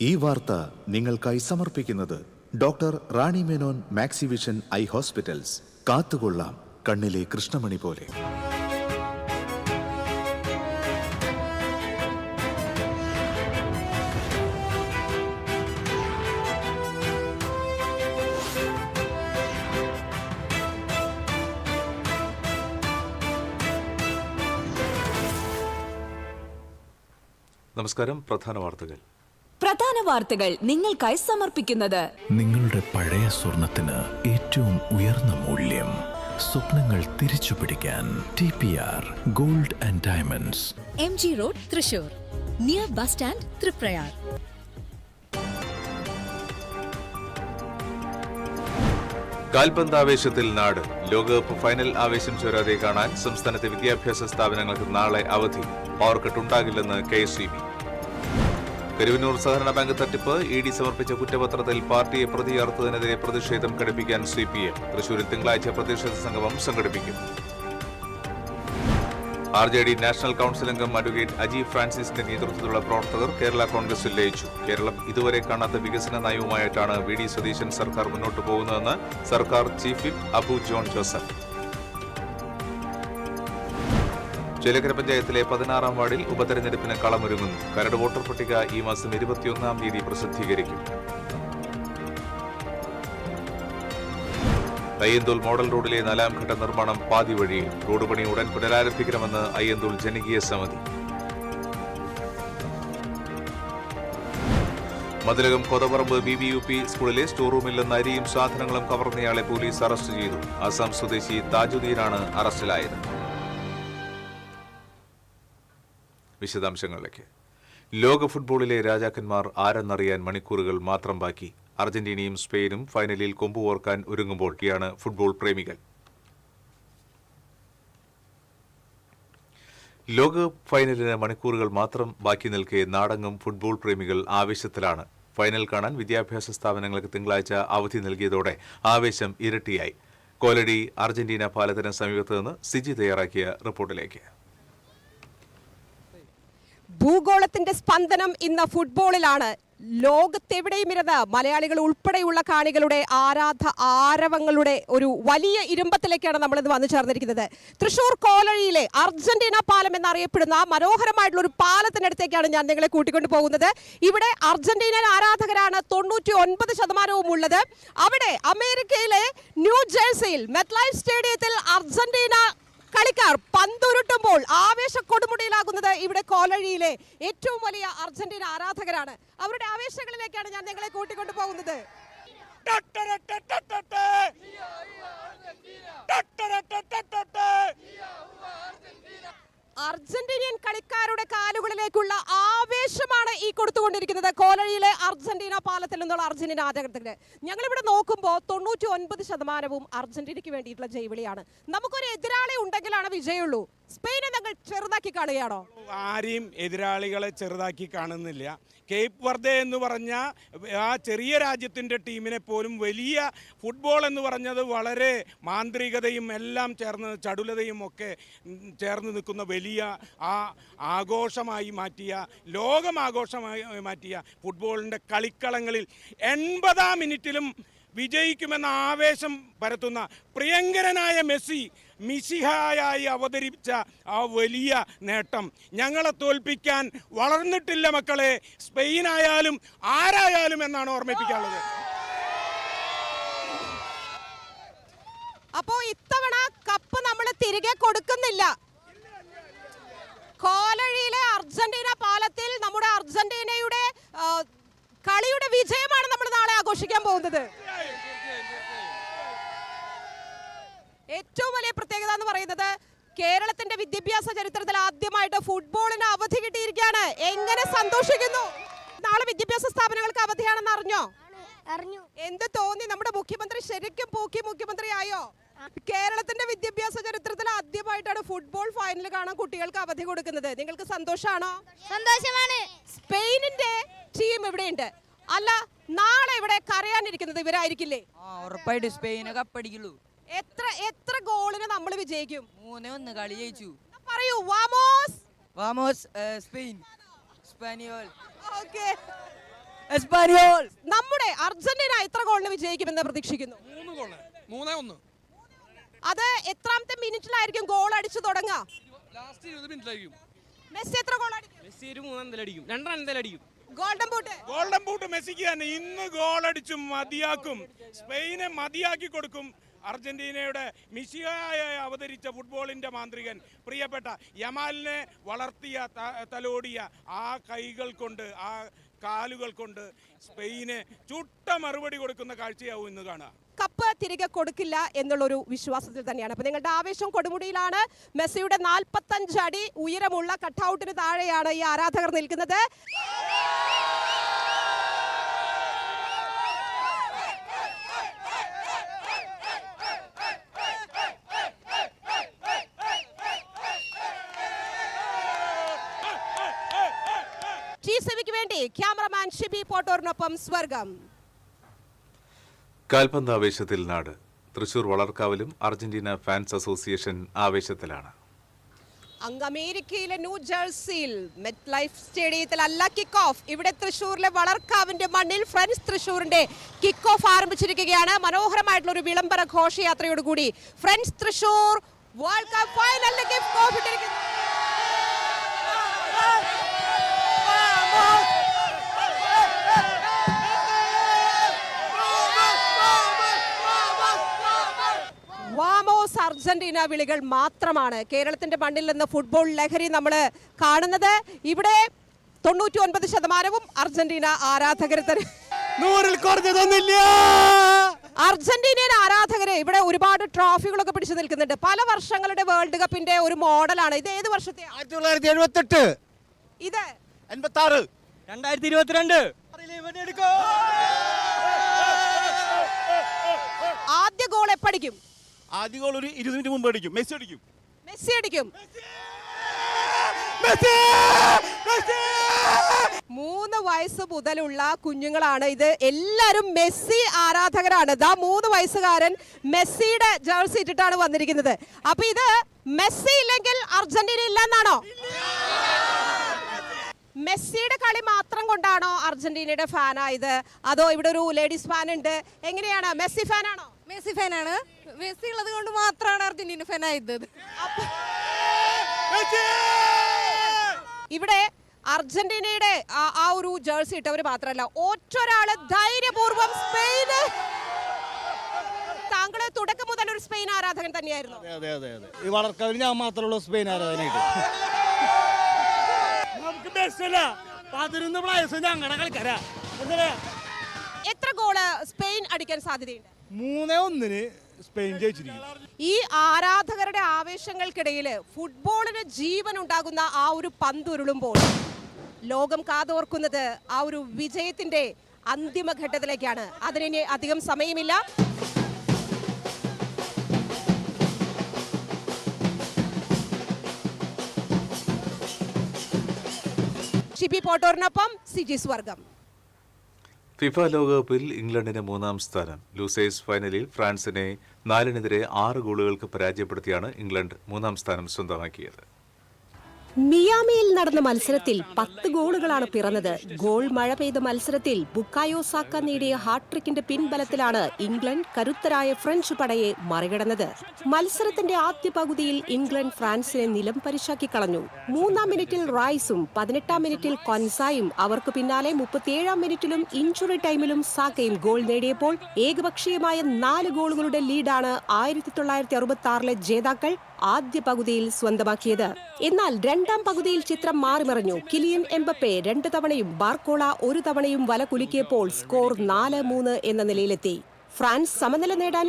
ഈ വാർത്ത നിങ്ങൾക്കായി സമർപ്പിക്കുന്നത് doctor Rani Menon Maxivision I hospitals. കാത്തുകൊള്ളാം കണ്ണിലെ കൃഷ്ണമണി പോലെ. നമസ്കാരം. പ്രധാന വാർത്തകൾ നിങ്ങൾക്കായി സമർപ്പിക്കുന്നത് നിങ്ങളുടെ പഴയ സ്വർണത്തിന് ഏറ്റവും ഉയർന്ന മൂല്യം. സ്വപ്നങ്ങൾ തിരിച്ചു പിടിക്കാൻ TPR gold and diamonds, MG road, Thrissur, near bus stand, Triprayar. കാൽപന്താവേശത്തിൽ നാട്. ലോകകപ്പ് ഫൈനൽ ആവേശം ചോരാതെ കാണാൻ സംസ്ഥാനത്തെ വിദ്യാഭ്യാസ സ്ഥാപനങ്ങൾക്ക് നാളെ അവധി. പവർ കട്ട് ഉണ്ടാകില്ലെന്ന് KSEB. കരുവന്നൂർ സഹകരണ ബാങ്ക് തട്ടിപ്പ് ED സമർപ്പിച്ച കുറ്റപത്രത്തിൽ പാർട്ടിയെ പ്രതി ചേർത്തതിനെതിരെ പ്രതിഷേധം ഘടിപ്പിക്കാൻ CPM. തൃശൂരിൽ തിങ്കളാഴ്ച പ്രതിഷേധ സംഗമം സംഘടിപ്പിക്കും. RJD നാഷണൽ കൌൺസിൽ അംഗം അഡ്വക്കേറ്റ് അജി ഫ്രാൻസിസിന്റെ നേതൃത്വത്തിലുള്ള പ്രവർത്തകർ കേരള കോൺഗ്രസിൽ ലയിച്ചു. കേരളം ഇതുവരെ കാണാത്ത വികസന നയവുമായിട്ടാണ് VD സതീശൻ സർക്കാർ മുന്നോട്ടു പോകുന്നതെന്ന് സർക്കാർ chief whip Abu John Joseph. Chelakkara പഞ്ചായത്തിലെ 16-ാം വാർഡിൽ ഉപതെരഞ്ഞെടുപ്പിന് കളമൊരുങ്ങുന്നു. കരട് വോട്ടർ പട്ടിക ഈ മാസം 21-ാം തീയതി പ്രസിദ്ധീകരിക്കും. അയ്യന്തോൾ മോഡൽ റോഡിലെ 4-ാം ഘട്ട നിർമ്മാണം പാതി വഴിയിൽ. റോഡ് പണി ഉടൻ പുനരാരംഭിക്കണമെന്ന് അയ്യന്തോൾ ജനകീയ സമിതി. മതിലകം കോതപറമ്പ് BBUP സ്കൂളിലെ സ്റ്റോർ റൂമിൽ നിന്ന് അരിയും സാധനങ്ങളും കവർന്നയാളെ പോലീസ് അറസ്റ്റ് ചെയ്തു. ആസാം സ്വദേശി താജുദ്ദീനാണ് അറസ്റ്റിലായത്. വിശദാംശങ്ങളിലേക്ക്. ലോക ഫുട്ബോളിലെ രാജാക്കന്മാർ ആരെന്നറിയാൻ മണിക്കൂറുകൾ മാത്രം ബാക്കി. അർജന്റീനയും സ്പെയിനും ഫൈനലിൽ കൊമ്പുകോർക്കാൻ ഒരുങ്ങുമ്പോഴാണ് ഫുട്ബോൾ പ്രേമികൾ. ലോകകപ്പ് ഫൈനലിന് മണിക്കൂറുകൾ മാത്രം ബാക്കി നിൽക്കെ നാടെങ്ങും ഫുട്ബോൾ പ്രേമികൾ ആവേശത്തിലാണ്. ഫൈനൽ കാണാൻ വിദ്യാഭ്യാസ സ്ഥാപനങ്ങൾക്ക് തിങ്കളാഴ്ച അവധി നൽകിയതോടെ ആവേശം ഇരട്ടിയായി. കോലടി അർജന്റീന പാലത്തിന് സമീപത്ത് നിന്ന് സിജി തയ്യാറാക്കിയ റിപ്പോർട്ടിലേക്ക്. ഭൂഗോളത്തിന്റെ സ്പന്ദനം ഇന്ന് ഫുട്ബോളിലാണ്. ലോകത്തെവിടെയും ഇരുന്ന് മലയാളികൾ ഉൾപ്പെടെയുള്ള കാണികളുടെ ആരവങ്ങളുടെ ഒരു വലിയ ഇരുമ്പത്തിലേക്കാണ് നമ്മളിന്ന് വന്നു ചേർന്നിരിക്കുന്നത്. തൃശൂർ കോലഴിയിലെ അർജന്റീന പാലം എന്നറിയപ്പെടുന്ന മനോഹരമായിട്ടുള്ള ഒരു പാലത്തിനടുത്തേക്കാണ് ഞാൻ നിങ്ങളെ കൂട്ടിക്കൊണ്ടു പോകുന്നത്. ഇവിടെ അർജന്റീനൻ ആരാധകരാണ് 99% ഉള്ളത്. അവിടെ അമേരിക്കയിലെ ന്യൂജേഴ്സിയിൽ മെറ്റ്ലൈഫ് സ്റ്റേഡിയത്തിൽ അർജന്റീന കളിക്കാർ പന്തുരുട്ടുമ്പോൾ ആവേശ കൊടുമുടിയിലാകുന്നത് ഇവിടെ കോലഴിയിലെ ഏറ്റവും വലിയ അർജന്റീന ആരാധകരാണ്. അവരുടെ ആവേശങ്ങളിലേക്കാണ് ഞാൻ നിങ്ങളെ കൂട്ടിക്കൊണ്ടു പോകുന്നത്. അർജന്റീനിയൻ കളിക്കാരുടെ കാലുകളിലേക്കുള്ള ആവേശമാണ് ഈ കൊടുത്തുകൊണ്ടിരിക്കുന്നത് കോലഴിയിലെ അർജന്റീന പാലത്തിൽ നിന്നുള്ള അർജന്റീന ആരാധകർക്ക്. ഞങ്ങളിവിടെ നോക്കുമ്പോൾ 99% അർജന്റീനയ്ക്ക് വേണ്ടിയിട്ടുള്ള ജൈവിളിയാണ്. നമുക്കൊരു എതിരാളി ഉണ്ടെങ്കിലാണ് വിജയമുള്ളൂ. സ്പെയിനെ ഞങ്ങൾ ചെറുതാക്കി കാണുകയാണോ? ആരെയും എതിരാളികളെ ചെറുതാക്കി കാണുന്നില്ല. കേപ്പ് വെർദെ എന്ന് പറഞ്ഞ ആ ചെറിയ രാജ്യത്തിൻ്റെ ടീമിനെ പോലും വലിയ ഫുട്ബോൾ എന്ന് പറഞ്ഞത് വളരെ മാന്ത്രികതയും എല്ലാം ചേർന്ന് ചടുലതയും ഒക്കെ ചേർന്ന് നിൽക്കുന്ന വലിയ ആ ആഘോഷമായി മാറ്റിയ ലോകം ആഘോഷമായി മാറ്റിയ ഫുട്ബോളിൻ്റെ കളിക്കളങ്ങളിൽ 80-ാം മിനിറ്റിലും വിജയിക്കുമെന്ന ആവേശം പരത്തുന്ന പ്രിയങ്കരനായ മെസ്സി മിശിഹായായി അവതരിപ്പിച്ച ആ വലിയ നേട്ടം ഞങ്ങളെ തോൽപ്പിക്കാൻ വളർന്നിട്ടില്ല മക്കളെ, സ്പെയിനായാലും ആരായാലും എന്നാണ് ഓർമ്മിപ്പിക്കാനുള്ളത്. അപ്പോ ഇത്തവണ കപ്പ് നമ്മൾ തിരികെ കൊടുക്കുന്നില്ല. കോലഴിയിലെ അർജന്റീന പാലത്തിൽ നമ്മുടെ അർജന്റീനയുടെ കളിയുടെ വിജയമാണ് നമ്മൾ നാളെ ആഘോഷിക്കാൻ പോകുന്നത്. ഏറ്റവും വലിയ പ്രത്യേകത എന്ന് പറയുന്നത് കേരളത്തിന്റെ വിദ്യാഭ്യാസ ചരിത്രത്തിൽ ആദ്യമായിട്ട് ഫുട്ബോളിന് അവധി കിട്ടിയിരിക്കുകയാണ്. എങ്ങനെ സന്തോഷിക്കുന്നു! നാളെ വിദ്യാഭ്യാസ സ്ഥാപനങ്ങൾക്ക് അവധിയാണെന്ന് അറിഞ്ഞോ? എന്ത് തോന്നി? നമ്മുടെ മുഖ്യമന്ത്രി ശരിക്കും പൂക്കി മുഖ്യമന്ത്രിയായോ? കേരളത്തിന്റെ വിദ്യാഭ്യാസ ചരിത്രത്തിൽ ആദ്യമായിട്ടാണ് ഫുട്ബോൾ ഫൈനൽ കാണാൻ കുട്ടികൾക്ക് അവധി കൊടുക്കുന്നത്. നിങ്ങൾക്ക് സന്തോഷമാണോ? സന്തോഷമാണ്. സ്പെയിനിന്റെ ടീം ഇവിടെയുണ്ട്. അല്ല, നാളെ ഇവിടെ കരയാനിരിക്കുന്നത് ഇവരായിരിക്കില്ലേ? ഉറപ്പായിട്ട് സ്പെയിന് കപ്പടിക്കുള്ളൂ. എത്ര ഗോളിന് നമ്മൾ വിജയിക്കും? 3-1 കളി ജയിച്ചു. പറയൂ. വാമോസ് വാമോസ് സ്പെയിൻ സ്പാനിയോൾ. ഓക്കേ, എസ്പാനിയോൾ. നമ്മുടെ അർജന്റീന എത്ര ഗോളിന് വിജയിക്കുമെന്ന് പ്രതീക്ഷിക്കുന്നു? 3 ഗോള്. 3-1. അത് എത്രാമത്തെ മിനിറ്റിലായിരിക്കും ഗോൾ അടിച്ചു തുടങ്ങുക? ലാസ്റ്റ് 20 മിനിറ്റിലായിരിക്കും. മെസ്സി എത്ര ഗോൾ അടിക്കും? മെസ്സി ഒരു 3 എന്തായാലും അടിക്കും, 2 എന്തായാലും അടിക്കും. ഗോൾഡൻ ബൂട്ട് മെസ്സിക്ക് തന്നെ. ഇന്ന് ഗോൾ അടിച്ചും മതിയാക്കും. സ്പെയിനെ മതിയാക്കി കൊടുക്കും. അർജന്റീനയുടെ മിശിഹായി അവതരിച്ച ഫുട്ബോളിന്റെ മാന്ത്രികൻ പ്രിയപ്പെട്ട യമാലിനെ വളർത്തിയ തലോടിയ ആ കൈകൾ കൊണ്ട്, ആ കാലുകൾ കൊണ്ട് സ്പെയിന് ചുട്ട മറുപടി കൊടുക്കുന്ന കാഴ്ചയാവും ഇന്ന് കാണുക. കപ്പ് തിരികെ കൊടുക്കില്ല എന്നുള്ളൊരു വിശ്വാസത്തിൽ തന്നെയാണ്. അപ്പൊ നിങ്ങളുടെ ആവേശം കൊടുമുടിയിലാണ്. മെസ്സിയുടെ 45 അടി ഉയരമുള്ള കട്ടൗട്ടിന് താഴെയാണ് ഈ ആരാധകർ നിൽക്കുന്നത്. ടി7വിക്ക് വേണ്ടി ക്യാമറമാൻ ഷിബി പോട്ടോറിനൊപ്പം സ്വർഗം. കാൽപന്ത് ആവേശത്തിൽ നാട്. തൃശൂർ വളർക്കാവിലും അർജന്റീന ഫാൻസ് അസോസിയേഷൻ ആവേശത്തിലാണ്. അങ്ങ് അമേരിക്കയിലെ ന്യൂ ജേഴ്സിയിൽ മെറ്റ് ലൈഫ് സ്റ്റേഡിയത്തിൽ അല്ല കിക്ക് ഓഫ്. ഇവിടെ തൃശൂരിലെ വളർക്കാവിന്റെ മണ്ണിൽ ഫ്രണ്ട്സ് തൃശൂരിന്റെ കിക്ക് ഓഫ് ആരംഭിച്ചിരിക്കുകയാണ്. മനോഹരമായിട്ടുള്ള ഒരു വിളംബര ഘോഷയാത്രയോടുകൂടി ഫ്രണ്ട്സ് തൃശൂർ വേൾഡ് കപ്പ് ഫൈനലിൽ കിക്ക് ഓഫ് ഇട്ടിരിക്കുന്നു. വാമോസ് അർജന്റീന വിളികൾ മാത്രമാണ് കേരളത്തിന്റെ മണ്ണിൽ നിന്ന് ഫുട്ബോൾ ലഹരി നമ്മൾ കാണുന്നത്. ഇവിടെ 99% അർജന്റീന ആരാധകരെ തന്നെ. 100-ൽ കുറഞ്ഞതൊന്നുമില്ല. അർജന്റീനിയൻ ആരാധകരെ ഇവിടെ ഒരുപാട് ട്രോഫികളൊക്കെ പിടിച്ചു നിൽക്കുന്നുണ്ട്. പല വർഷങ്ങളുടെ വേൾഡ് കപ്പിന്റെ ഒരു മോഡലാണ് ഇത്. ഏത് വർഷത്തെ? 1978. ഇത് 86. 2022. ആദ്യ ഗോൾ എപ്പടിക്കും? ആദ്യ ഗോൾ ഒരു 20 മിനിറ്റ് മുമ്പ് അടിക്കും. മെസ്സി അടിക്കും. മെസ്സി അടിക്കും. 3 വയസ്സ് മുതലുള്ള കുഞ്ഞുങ്ങളാണ് ഇത്. എല്ലാവരും മെസ്സി ആരാധകരാണ്. 3 വയസ്സുകാരൻ മെസ്സിയുടെ ജേഴ്സി ഇട്ടിട്ടാണ് വന്നിരിക്കുന്നത്. അപ്പൊ ഇത് മെസ്സി ഇല്ലെങ്കിൽ അർജന്റീന ഇല്ലെന്നാണോ? മെസ്സിയുടെ കളി മാത്രം കൊണ്ടാണോ അർജന്റീനയുടെ ഫാനായത്? അതോ ഇവിടെ ഒരു ലേഡീസ് ഫാൻ ഉണ്ട്? എങ്ങനെയാണ്? മെസ്സി ഫാനാണോ? മെസ്സി ഫാനാണ്. മെസ്സി ഉള്ളത് കൊണ്ട് മാത്രമാണ് അർജന്റീന ഫാൻ ആയത്. ഇവിടെ അർജന്റീനയുടെ ആ ഒരു ജേഴ്സി ഇട്ടവർ മാത്രമല്ല, ഒറ്റൊരാള് ധൈര്യപൂർവ്വം സ്പെയിന്. താങ്കള് തുടക്കം മുതൽ ഒരു സ്പെയിൻ ആരാധകൻ തന്നെയായിരുന്നു? അതെ അതെ അതെ. ഈ വളർക്കാവിൽ ഞാൻ മാത്രമുള്ള സ്പെയിൻ ആരാധനായിട്ട്. നമുക്ക് ബെസ്റ്റല്ല 11 പ്ലേയേഴ്സ് ഞങ്ങളുടെ കളിക്കാരാ. എത്ര ഗോള് സ്പെയിൻ അടിക്കാൻ സാധ്യതയുണ്ട്? 3-1 സ്പെയിൻ ജയിച്ചിരിക്കും. ഈ ആരാധകരുടെ ആവേശങ്ങൾക്കിടയിൽ ഫുട്ബോളിന് ജീവൻ ഉണ്ടാകുന്ന ആ ഒരു പന്തുരുളുമ്പോൾ ലോകം കാതോർക്കുന്നത് ആ ഒരു വിജയത്തിന്റെ അന്തിമഘട്ടത്തിലേക്കാണ്. അതിനി അധികം സമയമില്ല. ഷിബി പോട്ടോറിനൊപ്പം സിജി സ്വർഗം. ഫിഫ ലോകകപ്പിൽ ഇംഗ്ലണ്ടിന് 3-ാം സ്ഥാനം. ലൂസേഴ്സ് ഫൈനലിൽ ഫ്രാൻസിനെ 4-നെതിരെ 6 ഗോളുകൾക്ക് പരാജയപ്പെടുത്തിയാണ് ഇംഗ്ലണ്ട് 3-ാം സ്ഥാനം സ്വന്തമാക്കിയത്. മിയാമിയിൽ നടന്ന മത്സരത്തിൽ 10 ഗോളുകളാണ് പിറന്നത്. ഗോൾ മഴ പെയ്ത മത്സരത്തിൽ ബുക്കായോ സാക്ക നേടിയ ഹാട്രിക്കിന്റെ പിൻബലത്തിലാണ് ഇംഗ്ലണ്ട് കരുത്തരായ ഫ്രഞ്ച് പടയെ മറികടന്നത്. മത്സരത്തിന്റെ ആദ്യ പകുതിയിൽ ഇംഗ്ലണ്ട് ഫ്രാൻസിനെ നിലം പരിശാക്കി കളഞ്ഞു. 3-ാം മിനിറ്റിൽ റൈസും 18-ാം മിനിറ്റിൽ കൊൻസായും അവർക്ക് പിന്നാലെ 37-ാം മിനിറ്റിലും ഇഞ്ചുറി ടൈമിലും സാക്കയും ഗോൾ നേടിയപ്പോൾ ഏകപക്ഷീയമായ 4 ഗോളുകളുടെ ലീഡാണ് 1966-ലെ ജേതാക്കൾ ആദ്യ പകുതിയിൽ സ്വന്തമാക്കിയത്. എന്നാൽ 2-ാം പകുതിയിൽ ചിത്രം മാറിമറിഞ്ഞു. കിലിയൻ എംബപ്പെ 2 തവണയും ബാർക്കോള 1 തവണയും വല കുലുക്കിയപ്പോൾ സ്കോർ 4-3 എന്ന നിലയിലെത്തി. ഫ്രാൻസ് സമനില നേടാൻ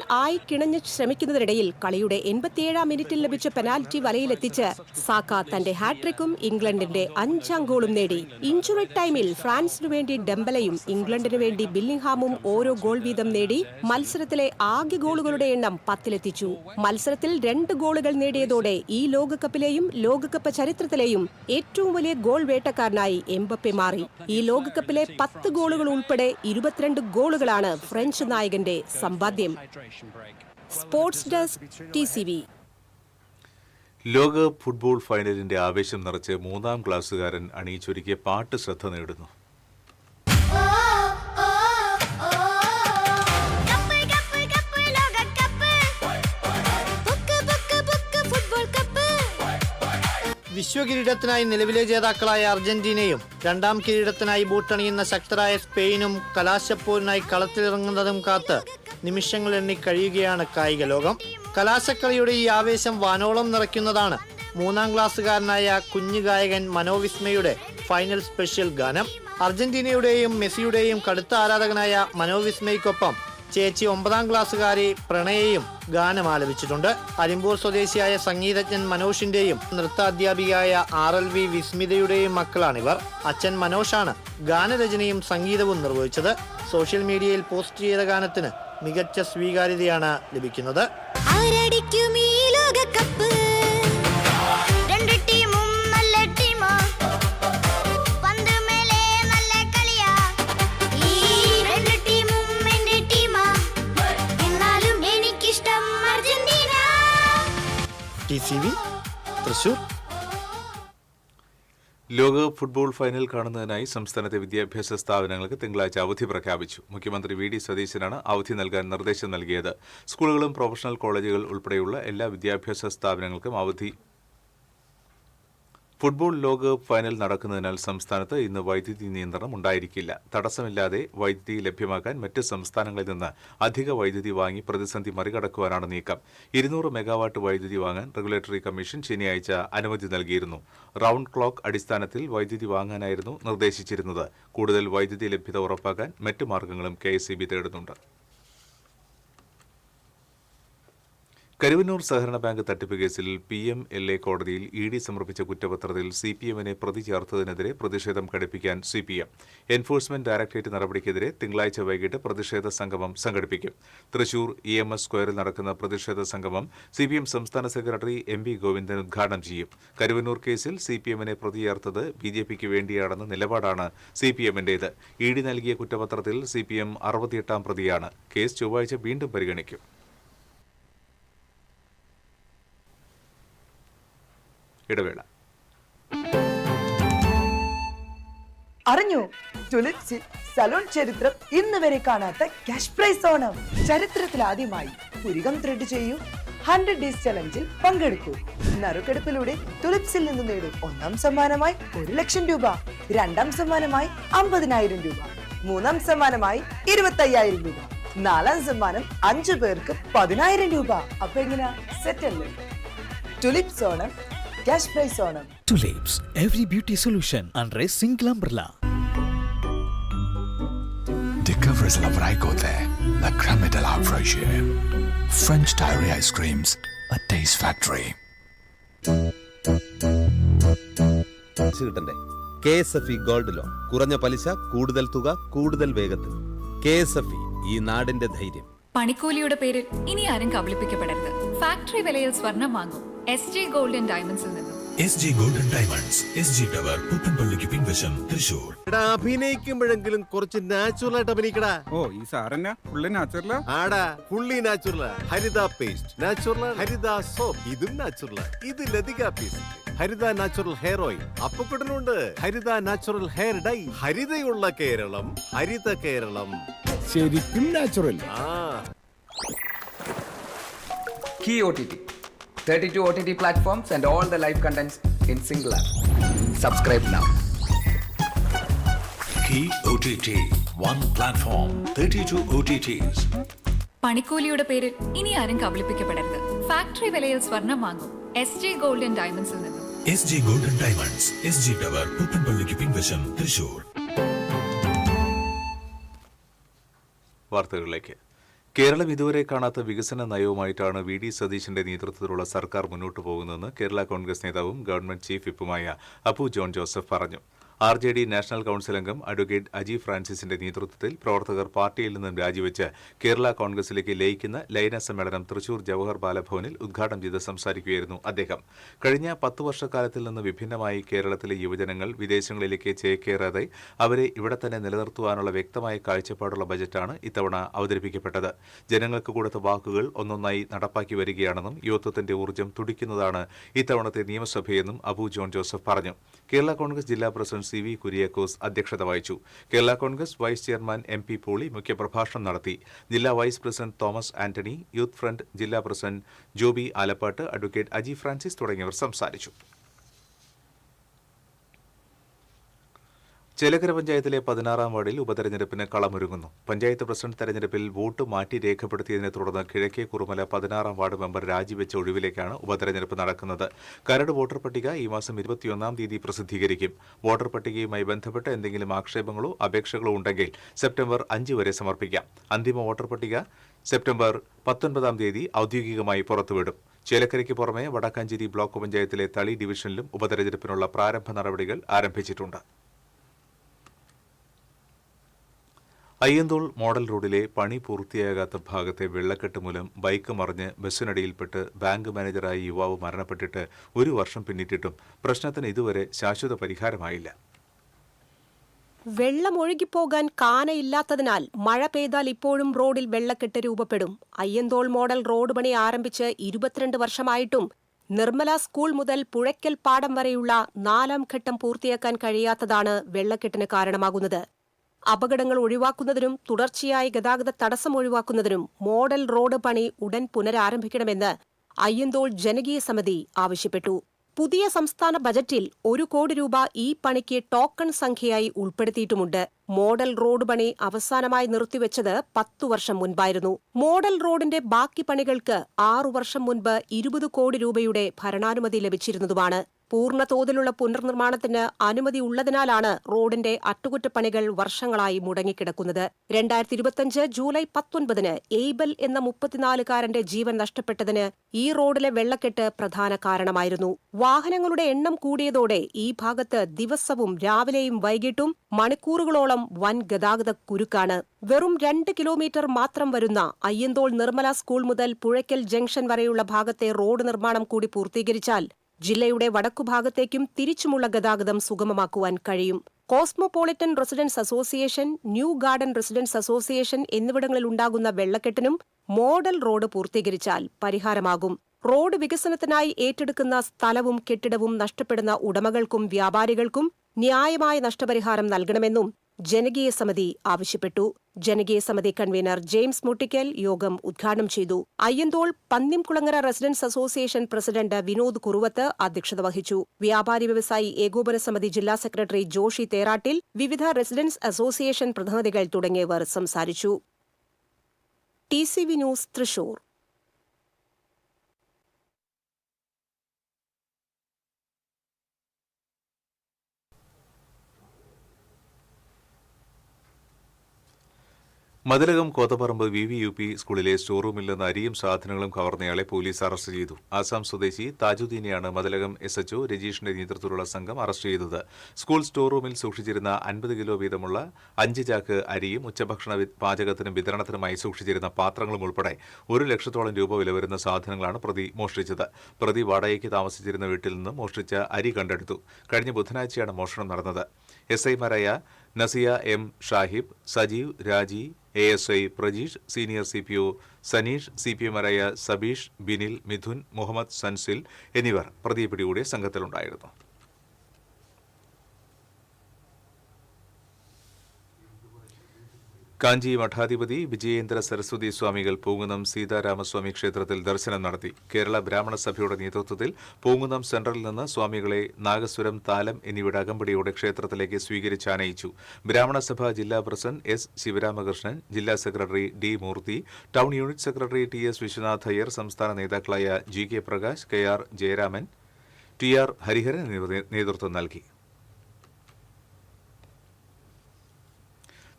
കിണഞ്ഞ് ശ്രമിക്കുന്നതിനിടയിൽ കളിയുടെ 87-ാം മിനിറ്റിൽ ലഭിച്ച പെനാൽറ്റി വലയിലെത്തിച്ച് സാക്ക തന്റെ ഹാട്രിക്കും ഇംഗ്ലണ്ടിന്റെ 5-ാം ഗോളും നേടി. ഇഞ്ചുറി ടൈമിൽ ഫ്രാൻസിനു വേണ്ടി ഡെംബലയും ഇംഗ്ലണ്ടിനു വേണ്ടി ബില്ലിംഗ്ഹാമും ഓരോ ഗോൾ വീതം നേടി മത്സരത്തിലെ ആകെ ഗോളുകളുടെ എണ്ണം 10-ലെത്തിച്ചു. മത്സരത്തിൽ 2 ഗോളുകൾ നേടിയതോടെ ഈ ലോകകപ്പിലെയും ലോകകപ്പ് ചരിത്രത്തിലെയും ഏറ്റവും വലിയ ഗോൾ വേട്ടക്കാരനായി എംബപ്പെ മാറി. ഈ ലോകകപ്പിലെ 10 ഗോളുകൾ ഉൾപ്പെടെ 22 ഗോളുകളാണ് ഫ്രഞ്ച് നായകന്റെ സമ്പാദ്യം. സ്പോർട്സ് ഡെസ്ക് ടി7വി. ലോകകപ്പ് ഫുട്ബോൾ ഫൈനലിന്റെ ആവേശം നിറച്ച് 3-ാം ക്ലാസ്സുകാരൻ അണിയിച്ചൊരുക്കിയ പാട്ട് ശ്രദ്ധ നേടുന്നു. വിശ്വകിരീടത്തിനായി നിലവിലെ ജേതാക്കളായ അർജന്റീനയും രണ്ടാം കിരീടത്തിനായി ബൂട്ടണിയുന്ന ശക്തരായ സ്പെയിനും കലാശപ്പോരിനായി കളത്തിലിറങ്ങുന്നതും കാത്ത് നിമിഷങ്ങൾ എണ്ണി കഴിയുകയാണ് കായിക ലോകം. കലാശക്കളിയുടെ ഈ ആവേശം വാനോളം നിറയ്ക്കുന്നതാണ് 3ാം ക്ലാസ്സുകാരനായ കുഞ്ഞു ഗായകൻ മനോവിസ്മയുടെ ഫൈനൽ സ്പെഷ്യൽ ഗാനം. അർജന്റീനയുടെയും മെസ്സിയുടെയും കടുത്ത ആരാധകനായ മനോവിസ്മയ്ക്കൊപ്പം ചേച്ചി 9ാം ക്ലാസ്സുകാരി പ്രണയയും ഗാനം ആലപിച്ചിട്ടുണ്ട്. അരിമ്പൂർ സ്വദേശിയായ സംഗീതജ്ഞൻ മനോഷിന്റെയും നൃത്താധ്യാപികയായ RLV വിസ്മിതയുടെയും മക്കളാണിവർ. അച്ഛൻ മനോഷാണ് ഗാനരചനയും സംഗീതവും നിർവഹിച്ചത്. സോഷ്യൽ മീഡിയയിൽ പോസ്റ്റ് ചെയ്ത ഗാനത്തിന് മികച്ച സ്വീകാര്യതയാണ് ലഭിക്കുന്നത്. TCV തൃശൂർ. ലോകകപ്പ് ഫുട്ബോൾ ഫൈനൽ കാണുന്നതിനായി സംസ്ഥാനത്തെ വിദ്യാഭ്യാസ സ്ഥാപനങ്ങൾക്ക് തിങ്കളാഴ്ച അവധി പ്രഖ്യാപിച്ചു. മുഖ്യമന്ത്രി VD സതീശനാണ് അവധി നൽകാൻ നിർദ്ദേശം നൽകിയത്. സ്കൂളുകളും പ്രൊഫഷണൽ കോളേജുകൾ ഉൾപ്പെടെയുള്ള എല്ലാ വിദ്യാഭ്യാസ സ്ഥാപനങ്ങൾക്കും അവധി. ഫുട്ബോൾ ലോകകപ്പ് ഫൈനൽ നടക്കുന്നതിനാൽ സംസ്ഥാനത്ത് ഇന്ന് വൈദ്യുതി നിയന്ത്രണം ഉണ്ടായിരിക്കില്ല. തടസ്സമില്ലാതെ വൈദ്യുതി ലഭ്യമാക്കാൻ മറ്റ് സംസ്ഥാനങ്ങളിൽ നിന്ന് അധിക വൈദ്യുതി വാങ്ങി പ്രതിസന്ധി മറികടക്കുവാനാണ് നീക്കം. 200 മെഗാവാട്ട് വൈദ്യുതി വാങ്ങാൻ റെഗുലേറ്ററി കമ്മീഷൻ ശനിയാഴ്ച അനുമതി നൽകിയിരുന്നു. റൌണ്ട് ക്ലോക്ക് അടിസ്ഥാനത്തിൽ വൈദ്യുതി വാങ്ങാനായിരുന്നു നിർദ്ദേശിച്ചിരുന്നത്. കൂടുതൽ വൈദ്യുതി ലഭ്യത ഉറപ്പാക്കാൻ മറ്റ് മാർഗങ്ങളും KSEB തേടുന്നുണ്ട്. കരുവന്നൂർ സഹകരണ ബാങ്ക് തട്ടിപ്പ് കേസിൽ PMLA കോടതിയിൽ ED സമർപ്പിച്ച കുറ്റപത്രത്തിൽ CPM-നെ പ്രതി ചേർത്തതിനെതിരെ പ്രതിഷേധം ഘടിപ്പിക്കാൻ CPM. എൻഫോഴ്സ്മെന്റ് ഡയറക്ടറേറ്റ് നടപടിക്കെതിരെ തിങ്കളാഴ്ച വൈകിട്ട് പ്രതിഷേധ സംഗമം സംഘടിപ്പിക്കും. തൃശൂർ EMS സ്ക്വയറിൽ നടക്കുന്ന പ്രതിഷേധ സംഗമം CPM സംസ്ഥാന സെക്രട്ടറി MB ഗോവിന്ദൻ ഉദ്ഘാടനം ചെയ്യും. കരുവന്നൂർ കേസിൽ CPM-നെ പ്രതി ചേർത്തത് BJPക്ക് വേണ്ടിയാണെന്ന നിലപാടാണ് CPM-ന്റേത്. ED നൽകിയ കുറ്റപത്രത്തിൽ CPM 68ാം പ്രതിയാണ്. കേസ് ചൊവ്വാഴ്ച വീണ്ടും പരിഗണിക്കും. ഇടവേള. അറിഞ്ഞു ടുലിപ്സിൽ സലൂൺ ചരിത്രം ഇന്ന് വരെ കാണാത്ത ക്യാഷ് പ്രൈസ് ഓണം. ചരിത്രത്തിൽ ആദ്യമായി പുരികം ത്രെഡ് ചെയ്യൂ, 100 ഡേയ്സ് ചലഞ്ചിൽ പങ്കെടുക്കൂ. നറുക്കെടുപ്പിലൂടെ ടുലിപ്സിൽ നിന്ന് നേടും 1ാം സമ്മാനമായി 1 ലക്ഷം രൂപ, 2ാം സമ്മാനമായി 50,000 രൂപ, 3ാം സമ്മാനമായി 25,000 രൂപ, 4ാം സമ്മാനം 5 പേർക്ക് 10,000 രൂപ. അപ്പൊ എങ്ങനെയാ, സെറ്റ് അല്ലേ? Tulips Onam, Cash prize Onam. Tulips, every beauty solution under a single umbrella. Discover la Vraicote, la crème de la fraîcheur. French Diary Ice Creams, a taste factory. കിട്ടണ്ടേ? KSFE ഗോൾഡ് ലോൺ, കുറഞ്ഞ പലിശ, കൂടുതൽ തുക, കൂടുതൽ വേഗത്തിൽ. KSFE, ഈ നാടിന്റെ ധൈര്യം. പണിക്കൂലിയുടെ പേരിൽ ഇനി ആരും കബളിപ്പിക്കപ്പെടരുത്. ഫാക്ടറി വിലയിൽ സ്വർണം വാങ്ങും SG ഗോൾഡ് ആൻഡ് ഡയമണ്ട്സിൽ നിന്നും. SG Gold and Diamonds, SG Tower, പുത്തൻപള്ളിക്ക് പിൻവശം, തൃശൂർ. അഭിനയിക്കുമ്പോഴെങ്കിലും കുറച്ച് നാച്ചുറൽ ആയിട്ട് അഭിനയിക്കടാ. ഓ ഈ സാറന്നെ ഫുള്ളി നാച്ചുറലാ? ആടാ, ഫുള്ളി നാച്ചുറൽ. ഹരിത പേസ്റ്റ് നാച്ചുറൽ, ഹരിത സോപ്പ് ഇതും നാച്ചുറൽ, ഇത് ലതിക പേസ്റ്റ്, ഹരിത നാച്ചുറൽ ഹെയർ ഓയിൽ, അപ്പക്കുട്ടനുണ്ട് ഹരിത natural hair dye. ഹരിതയുള്ള Keralam, Haritha Keralam, ശരിക്കും natural. Key OTT, 32 OTT platforms and all the live contents in single app. Subscribe now. Key OTT, one platform, 32 OTTs. പണിക്കൂലിയുടെ പേരിൽ ഇനി ആരും കബളിപ്പിക്കപ്പെടരുത്. Factory വിലയിൽ സ്വർണം വാങ്ങും SG gold and ഡയമണ്ട്സിൽ നിന്നും. SG Gold and Diamonds, SG Tower, പുത്തൻപള്ളിക്ക് പിൻവശം, തൃശൂർ. വാർത്തകളിലേക്ക്. കേരളം ഇതുവരെ കാണാത്ത വികസന നയവുമായിട്ടാണ് VD സതീശന്റെ നേതൃത്വത്തിലുള്ള സർക്കാർ മുന്നോട്ടു പോകുന്നതെന്ന് കേരള കോൺഗ്രസ് നേതാവും ഗവൺമെന്റ് ചീഫ് വിപ്പുമായ അപ്പു ജോൺ ജോസഫ് പറഞ്ഞു. RJD നാഷണൽ കൌൺസിൽ അംഗം അഡ്വക്കേറ്റ് അജി ഫ്രാൻസിസിന്റെ നേതൃത്വത്തിൽ പ്രവർത്തകർ പാർട്ടിയിൽ നിന്നും രാജിവെച്ച് കേരള കോൺഗ്രസിലേക്ക് ലയിക്കുന്ന ലയന സമ്മേളനം തൃശൂർ ജവഹർ ബാലഭവനിൽ ഉദ്ഘാടനം ചെയ്ത് സംസാരിക്കുകയായിരുന്നു അദ്ദേഹം. കഴിഞ്ഞ 10 വർഷക്കാലത്തിൽ നിന്ന് വിഭിന്നമായി കേരളത്തിലെ യുവജനങ്ങൾ വിദേശങ്ങളിലേക്ക് ചേക്കേറാതെ അവരെ ഇവിടെ തന്നെ നിലനിർത്തുവാനുള്ള വ്യക്തമായ കാഴ്ചപ്പാടുള്ള ബജറ്റാണ് ഇത്തവണ അവതരിപ്പിക്കപ്പെട്ടത്. ജനങ്ങൾക്ക് കൊടുത്ത വാക്കുകൾ ഒന്നൊന്നായി നടപ്പാക്കി വരികയാണെന്നും യുവത്വത്തിന്റെ ഊർജ്ജം തുടിക്കുന്നതാണ് ഇത്തവണത്തെ നിയമസഭയെന്നും അബു ജോൺ ജോസഫ് പറഞ്ഞു. കേരള കോൺഗ്രസ് ജില്ലാ പ്രസിഡന്റ് CV കുര്യാക്കോസ് അധ്യക്ഷത വഹിച്ചു. Kerala Congress vice chairman MP Poly മുഖ്യപ്രഭാഷണം നടത്തി. ജില്ലാ vice president Thomas Antony, youth front ജില്ലാ president Joby Alappat, advocate Aji Francis തുടങ്ങിയവർ സംസാരിച്ചു. ചേലക്കര പഞ്ചായത്തിലെ 16-ാം വാർഡിൽ ഉപതെരഞ്ഞെടുപ്പിന് കളമൊരുങ്ങുന്നു. പഞ്ചായത്ത് പ്രസിഡന്റ് തെരഞ്ഞെടുപ്പിൽ വോട്ട് മാറ്റി രേഖപ്പെടുത്തിയതിനെ തുടർന്ന് കിഴക്കേ കുറുമല 16-ാം വാർഡ് മെമ്പർ രാജിവെച്ച ഒഴിവിലേക്കാണ് ഉപതെരഞ്ഞെടുപ്പ് നടക്കുന്നത്. കരട് വോട്ടർ പട്ടിക ഈ മാസം 21-ാം തീയതി പ്രസിദ്ധീകരിക്കും. വോട്ടർ പട്ടികയുമായി ബന്ധപ്പെട്ട് എന്തെങ്കിലും ആക്ഷേപങ്ങളോ അപേക്ഷകളോ ഉണ്ടെങ്കിൽ സെപ്റ്റംബർ 5 വരെ സമർപ്പിക്കാം. അന്തിമ വോട്ടർ പട്ടിക സെപ്റ്റംബർ 19-ാം തീയതി ഔദ്യോഗികമായി പുറത്തുവിടും. ചേലക്കരയ്ക്ക് പുറമെ വടക്കാഞ്ചേരി ബ്ലോക്ക് പഞ്ചായത്തിലെ തളി ഡിവിഷനിലും ഉപതെരഞ്ഞെടുപ്പിനുള്ള പ്രാരംഭ നടപടികൾ ആരംഭിച്ചിട്ടുണ്ട്. അയ്യന്തോൾ മോഡൽ റോഡിലെ പണി പൂർത്തിയാകാത്ത ഭാഗത്തെ വെള്ളക്കെട്ട് മൂലം ബൈക്ക് മറിഞ്ഞ് ബസ്സിനടിയിൽപ്പെട്ട് ബാങ്ക് മാനേജറായ യുവാവ് മരണപ്പെട്ടിട്ട് 1 വർഷം പിന്നിട്ടിട്ടും പ്രശ്നത്തിന് ഇതുവരെ ശാശ്വത പരിഹാരമായില്ല. വെള്ളം ഒഴുകിപ്പോകാൻ കാനയില്ലാത്തതിനാൽ മഴ പെയ്താൽ ഇപ്പോഴും റോഡിൽ വെള്ളക്കെട്ട് രൂപപ്പെടും. അയ്യന്തോൾ മോഡൽ റോഡ് പണി ആരംഭിച്ച് 22 വർഷമായിട്ടും നിർമ്മല സ്കൂൾ മുതൽ പുഴയ്ക്കൽ പാടം വരെയുള്ള 4-ാം ഘട്ടം പൂർത്തിയാക്കാൻ കഴിയാത്തതാണ് വെള്ളക്കെട്ടിന് കാരണമാകുന്നത്. അപകടങ്ങൾ ഒഴിവാക്കുന്നതിനും തുടർച്ചയായ ഗതാഗത തടസ്സം ഒഴിവാക്കുന്നതിനും മോഡൽ റോഡ് പണി ഉടൻ പുനരാരംഭിക്കണമെന്ന് അയ്യന്തോൾ ജനകീയ സമിതി ആവശ്യപ്പെട്ടു. പുതിയ സംസ്ഥാന ബജറ്റിൽ 1 കോടി രൂപ ഈ പണിക്ക് ടോക്കൺ സംഖ്യയായി ഉൾപ്പെടുത്തിയിട്ടുമുണ്ട്. മോഡൽ റോഡ് പണി അവസാനമായി നിർത്തിവെച്ചത് 10 വർഷം മുൻപായിരുന്നു. മോഡൽ റോഡിന്റെ ബാക്കി പണികൾക്ക് 6 വർഷം മുൻപ് 20 കോടി രൂപയുടെ ഭരണാനുമതി ലഭിച്ചിരുന്നതുമാണ്. പൂർണ്ണ തോതിലുള്ള പുനർനിർമ്മാണത്തിന് അനുമതി ഉള്ളതിനാലാണ് റോഡിന്റെ അറ്റകുറ്റപ്പണികൾ വർഷങ്ങളായി മുടങ്ങിക്കിടക്കുന്നത്. 2025 ജൂലൈ 19-ന് എയ്ബൽ എന്ന 34-കാരന്റെ ജീവൻ നഷ്ടപ്പെട്ടതിന് ഈ റോഡിലെ വെള്ളക്കെട്ട് പ്രധാന കാരണമായിരുന്നു. വാഹനങ്ങളുടെ എണ്ണം കൂടിയതോടെ ഈ ഭാഗത്ത് ദിവസവും രാവിലെയും വൈകിട്ടും മണിക്കൂറുകളോളം വൻ ഗതാഗത കുരുക്കാണ്. വെറും 2 കിലോമീറ്റർ മാത്രം വരുന്ന അയ്യന്തോൾ നിർമ്മല സ്കൂൾ മുതൽ പുഴയ്ക്കൽ ജംഗ്ഷൻ വരെയുള്ള ഭാഗത്തെ റോഡ് നിർമ്മാണം കൂടി പൂർത്തീകരിച്ചാൽ ജില്ലയുടെ വടക്കുഭാഗത്തേക്കും തിരിച്ചുമുള്ള ഗതാഗതം സുഗമമാക്കുവാൻ കഴിയും. Cosmopolitan residence association, new garden residence association എന്നിവിടങ്ങളിൽ ഉണ്ടാകുന്ന വെള്ളക്കെട്ടിനും മോഡൽ റോഡ് പൂർത്തീകരിച്ചാൽ പരിഹാരമാകും. റോഡ് വികസനത്തിനായി ഏറ്റെടുക്കുന്ന സ്ഥലവും കെട്ടിടവും നഷ്ടപ്പെടുന്ന ഉടമകൾക്കും വ്യാപാരികൾക്കും ന്യായമായ നഷ്ടപരിഹാരം നൽകണമെന്നും ജനകീയ സമിതി ആവശ്യപ്പെട്ടു. ജനകീയ സമിതി കൺവീനർ ജെയിംസ് മുട്ടിക്കൽ യോഗം ഉദ്ഘാടനം ചെയ്തു. Ayyanthole Pannimkulangara residents association president Vinod Kuruvath അധ്യക്ഷത വഹിച്ചു. വ്യാപാരി വ്യവസായി ഏകോപന സമിതി ജില്ലാ സെക്രട്ടറി ജോഷി തേറാട്ടിൽ, വിവിധ റെസിഡൻസ് അസോസിയേഷൻ പ്രതിനിധികൾ തുടങ്ങിയവർ സംസാരിച്ചു. TCV news Thrissur. Mathilakam Kothaparambu VVUP സ്കൂളിലെ സ്റ്റോർറൂമിൽ നിന്ന് അരിയും സാധനങ്ങളും കവർന്നയാളെ പോലീസ് അറസ്റ്റ് ചെയ്തു. ആസാം സ്വദേശി താജുദ്ദീനെയാണ് മതിലകം SHO രജീഷിന്റെ നേതൃത്വത്തിലുള്ള സംഘം അറസ്റ്റ് ചെയ്തത്. സ്കൂൾ സ്റ്റോർറൂമിൽ സൂക്ഷിച്ചിരുന്ന 50 കിലോ വീതമുള്ള 5 ചാക്ക് അരിയും ഉച്ചഭക്ഷണ പാചകത്തിനും വിതരണത്തിനുമായി സൂക്ഷിച്ചിരുന്ന പാത്രങ്ങളും ഉൾപ്പെടെ 1 ലക്ഷത്തോളം രൂപ വില വരുന്ന സാധനങ്ങളാണ് പ്രതി മോഷ്ടിച്ചത്. പ്രതി വാടകയ്ക്ക് താമസിച്ചിരുന്ന വീട്ടിൽ നിന്ന് മോഷ്ടിച്ച അരി കണ്ടെടുത്തു. കഴിഞ്ഞ ബുധനാഴ്ചയാണ് മോഷണം നടന്നത്. SI-മാരായ നസിയ M. ഷാഹിബ്, Sajeev, Raji, ASI Prajeesh, senior CPO Saneesh, CPM-മാരായ സബീഷ്, ബിനിൽ, മിഥുൻ, മുഹമ്മദ്, സൻസിൽ എന്നിവർ പ്രതിയെ പിടികൂടിയ സംഘത്തിലുണ്ടായിരുന്നു. കാഞ്ചി മഠാധിപതി വിജയേന്ദ്ര സരസ്വതി സ്വാമികൾ പൂങ്കുന്നം സീതാരാമസ്വാമി ക്ഷേത്രത്തിൽ ദർശനം നടത്തി. കേരള ബ്രാഹ്മണ സഭയുടെ നേതൃത്വത്തിൽ പൂങ്കുന്നം സെൻട്രലിൽ നിന്ന് സ്വാമികളെ നാഗസ്വരം, താലം എന്നിവയുടെ അകമ്പടിയോടെ ക്ഷേത്രത്തിലേക്ക് സ്വീകരിച്ചാനയിച്ചു. ബ്രാഹ്മണ സഭ ജില്ലാ പ്രസിഡന്റ് S. ശിവരാമകൃഷ്ണൻ, ജില്ലാ secretary D. Murthy, town unit secretary TS. Viswanath Iyer, സംസ്ഥാന നേതാക്കളായ GK Prakash, KR Jayaraman, TR Hariharan എന്നിവർ നേതൃത്വം നൽകി.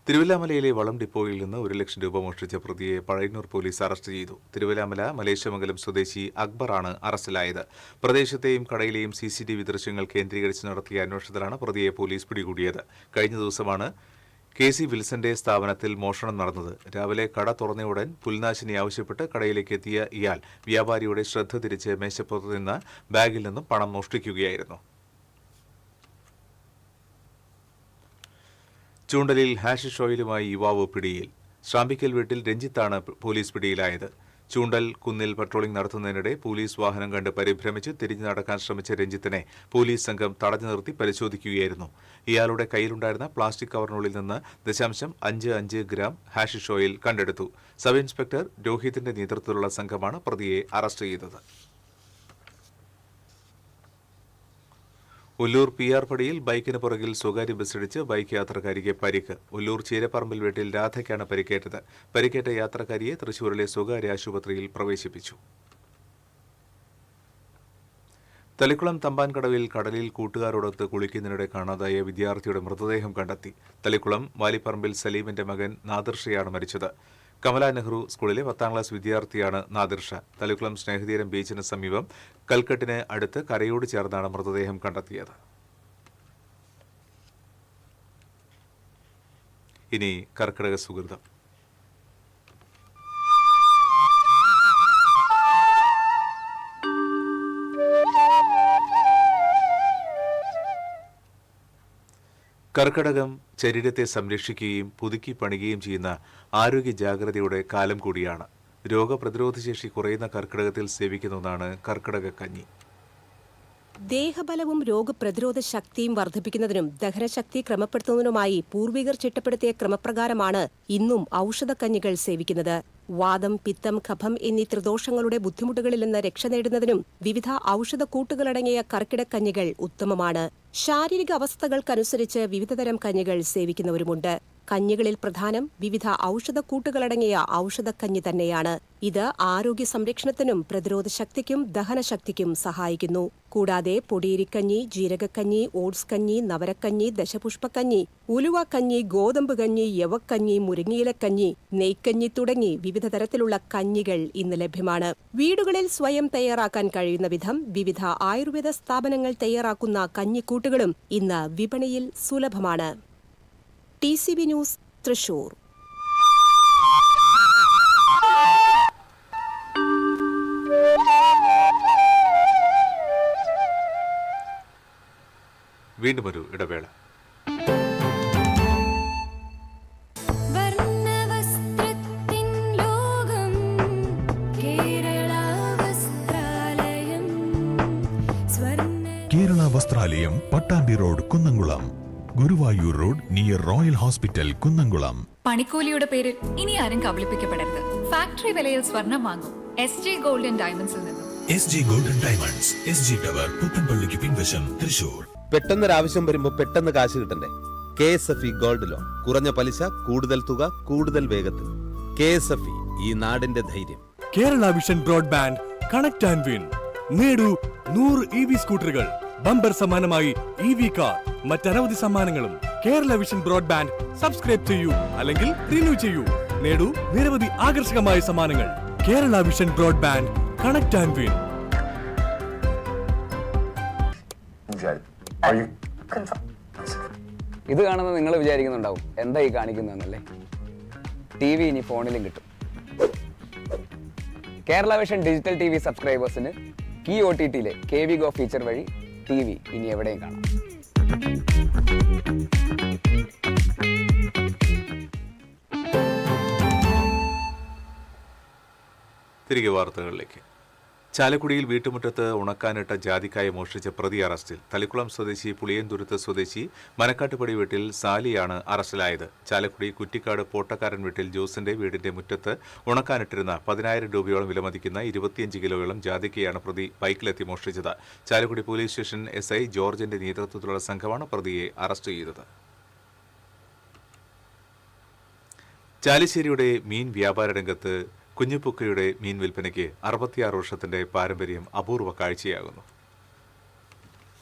തിരുവല്ലാമലയിലെ വളം ഡിപ്പോയിൽ നിന്ന് 1 ലക്ഷം രൂപ മോഷ്ടിച്ച പ്രതിയെ പഴയന്നൂർ പോലീസ് അറസ്റ്റ് ചെയ്തു. തിരുവല്ലാമല മലേശ്യമംഗലം സ്വദേശി അക്ബറാണ് അറസ്റ്റിലായത്. പ്രദേശത്തെയും കടയിലെയും CCTV ദൃശ്യങ്ങൾ കേന്ദ്രീകരിച്ച് നടത്തിയ അന്വേഷണത്തിലാണ് പ്രതിയെ പോലീസ് പിടികൂടിയത്. കഴിഞ്ഞ ദിവസമാണ് KC വിൽസന്റെ സ്ഥാപനത്തിൽ മോഷണം നടന്നത്. രാവിലെ കട തുറന്നയുടൻ പുൽനാശിനി ആവശ്യപ്പെട്ട് കടയിലേക്ക് എത്തിയ ഇയാൾ വ്യാപാരിയുടെ ശ്രദ്ധ തിരിച്ച് മേശപ്പുറത്ത് നിന്ന് ബാഗിൽ നിന്നും പണം മോഷ്ടിക്കുകയായിരുന്നു. ചൂണ്ടലിൽ ഹാഷിഷ് ഓയിലുമായി യുവാവ് പിടിയിൽ. ശ്രാമ്പിക്കൽ വീട്ടിൽ രഞ്ജിത്താണ് പോലീസ് പിടിയിലായത്. ചൂണ്ടൽ കുന്നിൽ പട്രോളിംഗ് നടത്തുന്നതിനിടെ പോലീസ് വാഹനം കണ്ട് പരിഭ്രമിച്ച് തിരിഞ്ഞു നടക്കാൻ ശ്രമിച്ച രഞ്ജിത്തിനെ പോലീസ് സംഘം തടഞ്ഞു നിർത്തി പരിശോധിക്കുകയായിരുന്നു. ഇയാളുടെ കയ്യിലുണ്ടായിരുന്ന പ്ലാസ്റ്റിക് കവറിനുള്ളിൽ നിന്ന് 0.55 ഗ്രാം ഹാഷിഷ് ഓയിൽ കണ്ടെടുത്തു. സബ് ഇൻസ്പെക്ടർ രോഹിത്തിന്റെ നേതൃത്വത്തിലുള്ള സംഘമാണ് പ്രതിയെ അറസ്റ്റ് ചെയ്തത്. ഉല്ലൂർ PR പടിയിൽ ബൈക്കിന് പുറകിൽ സ്വകാര്യ ബസ്സിടിച്ച് ബൈക്ക് യാത്രക്കാരിക്ക് പരിക്ക്. ഉല്ലൂർ ചീരപ്പറമ്പിൽ വീട്ടിൽ രാധയ്ക്കാണ് പരിക്കേറ്റത്. പരിക്കേറ്റ യാത്രക്കാരിയെ തൃശൂരിലെ സ്വകാര്യ ആശുപത്രിയിൽ പ്രവേശിപ്പിച്ചു. തളിക്കുളം തമ്പാൻകടവിൽ കടലിൽ കൂട്ടുകാരോടൊത്ത് കുളിക്കുന്നതിനിടെ കാണാതായ വിദ്യാർത്ഥിയുടെ മൃതദേഹം കണ്ടെത്തി. തളിക്കുളം വാലിപ്പറമ്പിൽ സലീമിന്റെ മകൻ നാദിർഷയാണ് മരിച്ചത്. കമല നെഹ്റു സ്കൂളിലെ 10ാം ക്ലാസ് വിദ്യാർത്ഥിയാണ് നാദിർഷ. തളിക്കുളം സ്നേഹതീരം ബീച്ചിന് സമീപം കൽക്കെട്ടിന് അടുത്ത് കരയോട് ചേർന്നാണ് മൃതദേഹം കണ്ടെത്തിയത്. ഇനി കർക്കിടക സുഹൃതം. കർക്കിടകം ശരീരത്തെ സംരക്ഷിക്കുകയും പുതുക്കി പണിയുകയും ചെയ്യുന്ന ആരോഗ്യ ജാഗ്രതയുടെ കാലം കൂടിയാണ്. രോഗപ്രതിരോധശേഷി കുറയുന്ന കർക്കിടകത്തിൽ സേവിക്കുന്ന ഒന്നാണ് കർക്കിടക കഞ്ഞി. ദേഹബലവും രോഗപ്രതിരോധ ശക്തിയും വർദ്ധിപ്പിക്കുന്നതിനും ദഹനശക്തി ക്രമപ്പെടുത്തുന്നതിനുമായി പൂർവികർ ചിട്ടപ്പെടുത്തിയ ക്രമപ്രകാരമാണ് ഇന്നും ഔഷധക്കഞ്ഞികൾ സേവിക്കുന്നത്. വാദം, പിത്തം, കഫം എന്നീ ത്രിദോഷങ്ങളുടെ ബുദ്ധിമുട്ടുകളിൽ നിന്ന് രക്ഷ നേടുന്നതിനും വിവിധ ഔഷധക്കൂട്ടുകളടങ്ങിയ കർക്കിടക്കഞ്ഞികൾ ഉത്തമമാണ്. ശാരീരിക അവസ്ഥകൾക്കനുസരിച്ച് വിവിധതരം കഞ്ഞികൾ സേവിക്കുന്നവരുമുണ്ട്. കഞ്ഞികളിൽ പ്രധാനം വിവിധ ഔഷധക്കൂട്ടുകളടങ്ങിയ ഔഷധക്കഞ്ഞി തന്നെയാണ്. ഇത് ആരോഗ്യ സംരക്ഷണത്തിനും പ്രതിരോധ ശക്തിക്കും ദഹനശക്തിക്കും സഹായിക്കുന്നു. കൂടാതെ പൊടിയരിക്കഞ്ഞി, ജീരകക്കഞ്ഞി, ഓട്സ് കഞ്ഞി, നവരക്കഞ്ഞി, ദശപുഷ്പക്കഞ്ഞി, ഉലുവക്കഞ്ഞി, ഗോതമ്പ് കഞ്ഞി, യവക്കഞ്ഞി, മുരിങ്ങയിലക്കഞ്ഞി, നെയ്ക്കഞ്ഞി തുടങ്ങി വിവിധ തരത്തിലുള്ള കഞ്ഞികൾ ഇന്ന് ലഭ്യമാണ്. വീടുകളിൽ സ്വയം തയ്യാറാക്കാൻ കഴിയുന്ന വിധം വിവിധ ആയുർവേദ സ്ഥാപനങ്ങൾ തയ്യാറാക്കുന്ന കഞ്ഞിക്കൂട്ടുകളും ഇന്ന് വിപണിയിൽ സുലഭമാണ്. TCB news, Thrissur. വീണ്ടും ഒരു ഇടവേള. Kerala Vasthralayam, Pattambi road, Kunnamkulam. Guruvayur road near royal hospital, Kunnamkulam. പണിക്കൂലിയുടെ പേരിൽ ഇനി ആരും കബളിപ്പിക്കപ്പെടരുത്. ഫാക്ടറി വിലയിൽ സ്വർണം വാങ്ങും SJ ഗോൾഡൻ ഡയമണ്ട്സിൽ നിന്നും. SG golden diamonds, SG tower, പുത്തൻപള്ളിക്ക് പിൻവശം, തൃശൂർ. പെട്ടെന്നൊരാവശ്യം വരുമ്പോ പെട്ടെന്ന് കാശ് കിട്ടണ്ടേ? KSFE gold loan. കുറഞ്ഞ പലിശ, കൂടുതൽ തുക, കൂടുതൽ വേഗത്തിൽ. KSFE, ഈ നാടിന്റെ ധൈര്യം. Kerala vision broadband, connect and win. നേടൂ 100 EV സ്കൂട്ടറുകൾ, ബമ്പർ സമ്മാനമായി EV കാർ, മറ്റനവധി സമ്മാനങ്ങളും. കേരള വിഷൻ ബ്രോഡ്ബാൻഡ് സബ്സ്ക്രൈബ് ചെയ്യൂ, അല്ലെങ്കിൽ റിന്യൂ ചെയ്യൂ. നേടൂ നിരവധി ആകർഷകമായ സമ്മാനങ്ങൾ. Kerala vision broadband, connect and win. ഇത് കാണുന്ന നിങ്ങൾ വിചാരിക്കുന്നുണ്ടാവും എന്താ ഈ കാണിക്കുന്നതെന്നല്ലേ. TV ഇനി ഫോണിലും കിട്ടും. കേരള വിഷൻ ഡിജിറ്റൽ TV സബ്സ്ക്രൈബേഴ്സിന് കീ OTTയിലെ KV Go ഫീച്ചർ വഴി TV ഇനി എവിടെയും കാണാം. തിരികെ വാർത്തകളിലേക്ക്. ചാലക്കുടിയിൽ വീട്ടുമുറ്റത്ത് ഉണക്കാനിട്ട ജാതിക്കായ മോഷ്ടിച്ച പ്രതി അറസ്റ്റിൽ. തളിക്കുളം സ്വദേശി പുളിയന്തുരുത്ത് സ്വദേശി മനക്കാട്ടുപടി വീട്ടിൽ സാലിയാണ് അറസ്റ്റിലായത്. ചാലക്കുടി കുറ്റിക്കാട് പോട്ടക്കാരൻ വീട്ടിൽ ജോസിന്റെ വീടിന്റെ മുറ്റത്ത് ഉണക്കാനിട്ടിരുന്ന 10,000 രൂപയോളം വിലമതിക്കുന്ന 25 കിലോയോളം ജാതിക്കയാണ് പ്രതി ബൈക്കിലെത്തി മോഷ്ടിച്ചത്. ചാലക്കുടി പോലീസ് സ്റ്റേഷൻ SI ജോർജിന്റെ നേതൃത്വത്തിലുള്ള സംഘമാണ് പ്രതിയെ അറസ്റ്റ് ചെയ്തത്. ചാലിശ്ശേരിയുടെ മീൻ വ്യാപാര രംഗത്ത് കുഞ്ഞുപുക്കയുടെ മീൻ വിൽപ്പനയ്ക്ക് 66 വർഷത്തിന്റെ പാരമ്പര്യം അപൂർവ കാഴ്ചയാകുന്നു.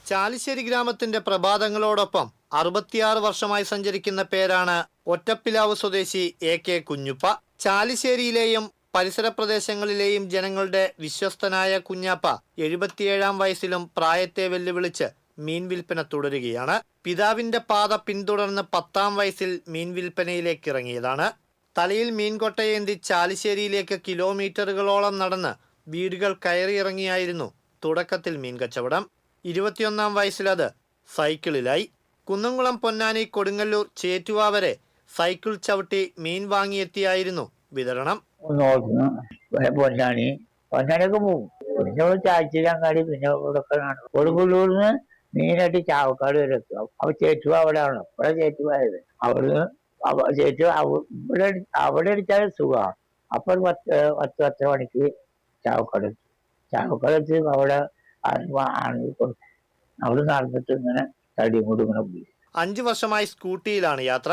ചാലിശ്ശേരി ഗ്രാമത്തിന്റെ പ്രഭാതങ്ങളോടൊപ്പം 66 വർഷമായി സഞ്ചരിക്കുന്ന പേരാണ് ഒറ്റപ്പിലാവ് സ്വദേശി AK കുഞ്ഞുപ്പ. ചാലിശ്ശേരിയിലെയും പരിസര പ്രദേശങ്ങളിലെയും ജനങ്ങളുടെ വിശ്വസ്തനായ കുഞ്ഞാപ്പ 77-ാം വയസ്സിലും പ്രായത്തെ വെല്ലുവിളിച്ച് മീൻ വിൽപ്പന തുടരുകയാണ്. പിതാവിന്റെ പാത പിന്തുടർന്ന് 10-ാം വയസ്സിൽ മീൻ വിൽപ്പനയിലേക്ക് ഇറങ്ങിയതാണ്. തലയിൽ മീൻകൊട്ടയേന്തി ചാലിശ്ശേരിയിലേക്ക് കിലോമീറ്ററുകളോളം നടന്ന് വീടുകൾ കയറിയിറങ്ങിയായിരുന്നു തുടക്കത്തിൽ മീൻ കച്ചവടം. 21-ാം വയസ്സിലത് സൈക്കിളിലായി. കുന്നംകുളം, പൊന്നാനി, കൊടുങ്ങല്ലൂർ, ചേറ്റുവ വരെ സൈക്കിൾ ചവിട്ടി മീൻ വാങ്ങിയെത്തിയായിരുന്നു വിതരണം. പൊന്നാനിയൊക്കെ പോകും, പിന്നെ ചാച്ചിലങ്ങാടി, പിന്നെ ഇവിടെയൊക്കെ കൊടുങ്ങല്ലൂരിന്ന് മീനായിട്ട് ചാവക്കാട് വരെ എത്തും. അപ്പൊ ചേറ്റുവ അവിടെയാണ്, ഇവിടെ ചേറ്റുവായത്. അവിടുന്ന് അവിടെ അടിച്ചാൽ സുഖമാണ്. അപ്പൊ 10 മണിക്ക് ചാവക്കാട് എത്തി അവിടെ കൊടുക്കും. അവിടെ നടന്നിട്ട് ഇങ്ങനെ തടിയും കൂടി ഇങ്ങനെ പോയി. 5 വർഷമായി സ്കൂട്ടിയിലാണ് യാത്ര.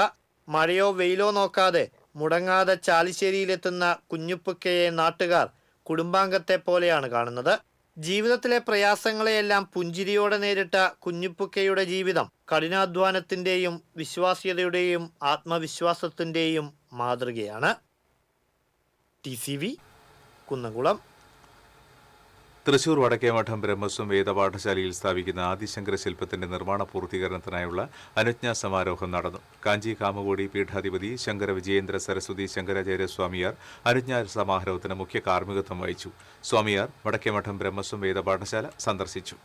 മഴയോ വെയിലോ നോക്കാതെ മുടങ്ങാതെ ചാലിശ്ശേരിയിലെത്തുന്ന കുഞ്ഞുപ്പുക്കയെ നാട്ടുകാർ കുടുംബാംഗത്തെ പോലെയാണ് കാണുന്നത്. ജീവിതത്തിലെ പ്രയാസങ്ങളെയെല്ലാം പുഞ്ചിരിയോടെ നേരിട്ട കുഞ്ഞുപ്പുക്കയുടെ ജീവിതം കഠിനാധ്വാനത്തിന്റെയും വിശ്വാസ്യതയുടെയും ആത്മവിശ്വാസത്തിന്റെയും മാതൃകയാണ്. TCV കുന്നംകുളം. തൃശൂർ വടക്കേമഠം ബ്രഹ്മസ്വം വേദപാഠശാലയിൽ സ്ഥാപിക്കുന്ന ആദിശങ്കര ശില്പത്തിന്റെ നിർമ്മാണ പൂർത്തീകരണത്തിനായുള്ള അനുജ്ഞാ സമാരോഹം നടന്നു. കാഞ്ചി കാമകോടി പീഠാധിപതി ശങ്കര വിജയേന്ദ്ര സരസ്വതി ശങ്കരാചാര്യ സ്വാമിയാർ അനുജ്ഞാ സമാരോഹത്തിന് മുഖ്യ കാർമ്മികത്വം വഹിച്ചു. സ്വാമിയാർ വടക്കേമഠം ബ്രഹ്മസ്വം വേദപാഠശാല സന്ദർശിച്ചു.